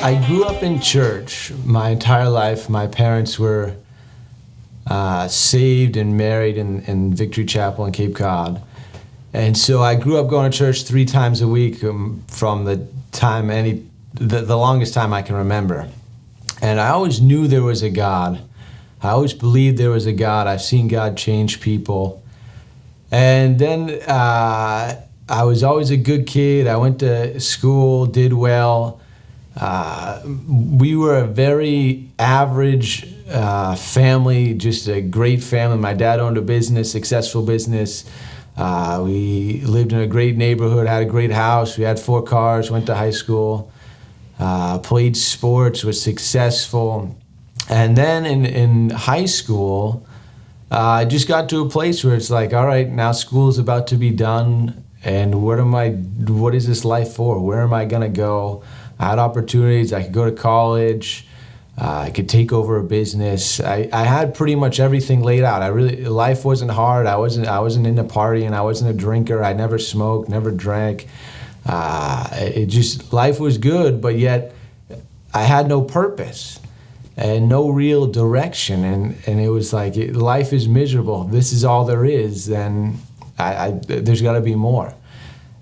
I grew up in church my entire life. My parents were saved and married in Victory Chapel in Cape Cod. And so I grew up going to church 3 times a week from the longest time I can remember. And I always knew there was a God. I always believed there was a God. I've seen God change people. And then I was always a good kid. I went to school, did well. We were a very average family, just a great family. My dad owned a business, successful business. We lived in a great neighborhood, had a great house. We had 4 cars, went to high school, played sports, was successful. And then in high school, I just got to a place where it's like, all right, now school's about to be done. And what is this life for? Where am I going to go? I had opportunities. I could go to college. I could take over a business. I had pretty much everything laid out. Life wasn't hard. I wasn't into partying. I wasn't a drinker. I never smoked, never drank. Life was good, but yet I had no purpose and no real direction. And it was like, life is miserable. This is all there is. Then there's got to be more.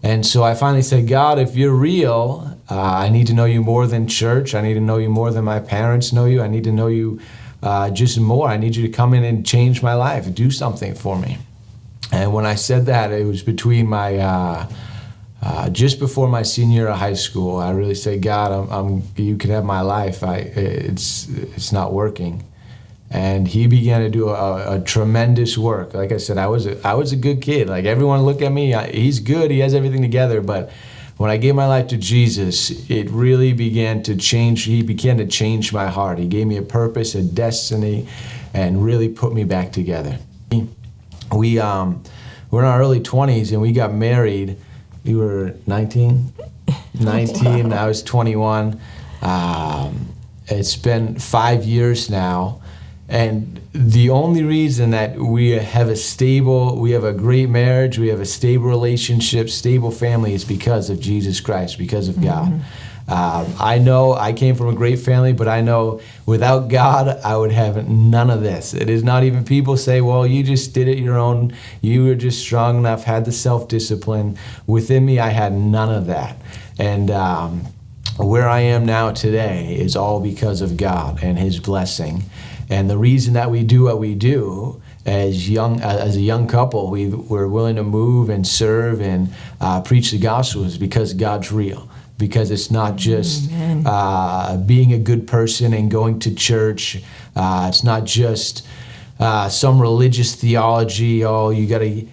And so I finally said, God, if you're real, I need to know you more than church. I need to know you more than my parents know you. I need to know you just more. I need you to come in and change my life, do something for me. And when I said that, it was between just before my senior year of high school. I really said, God, you can have my life. It's not working. And he began to do a tremendous work. Like I said, I was a good kid. Like everyone look at me, he's good, he has everything together. But when I gave my life to Jesus, it really began to change. He began to change my heart. He gave me a purpose, a destiny, and really put me back together. We're in our early 20s, and we got married. We were 19, I was 21. It's been 5 years now. And the only reason that we have a great marriage, we have a stable relationship, stable family is because of Jesus Christ, because of God. I know I came from a great family, but I know without God, I would have none of this. It is not even, people say, well, you just did it your own. You were just strong enough, had the self-discipline. Within me, I had none of that. And where I am now today is all because of God and His blessing. And the reason that we do what we do as a young couple, we're willing to move and serve and preach the gospel is because God's real. Because it's not just being a good person and going to church. It's not just some religious theology, oh, you got to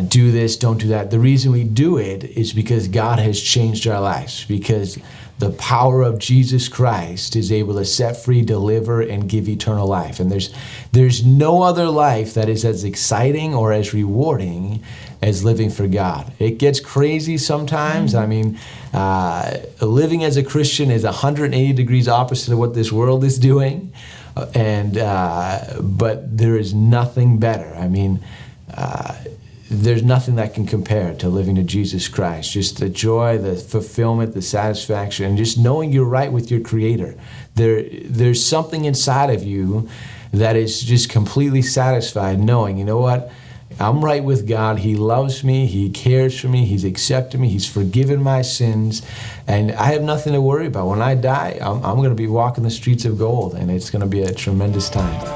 do this, don't do that. The reason we do it is because God has changed our lives, because the power of Jesus Christ is able to set free, deliver, and give eternal life. And there's no other life that is as exciting or as rewarding as living for God. It gets crazy sometimes. I mean, living as a Christian is 180 degrees opposite of what this world is doing. But there is nothing better. I mean, there's nothing that can compare to living to Jesus Christ. Just the joy, the fulfillment, the satisfaction, and just knowing you're right with your Creator. There's something inside of you that is just completely satisfied knowing, you know what? I'm right with God. He loves me. He cares for me. He's accepted me. He's forgiven my sins. And I have nothing to worry about. When I die, I'm going to be walking the streets of gold, and it's going to be a tremendous time.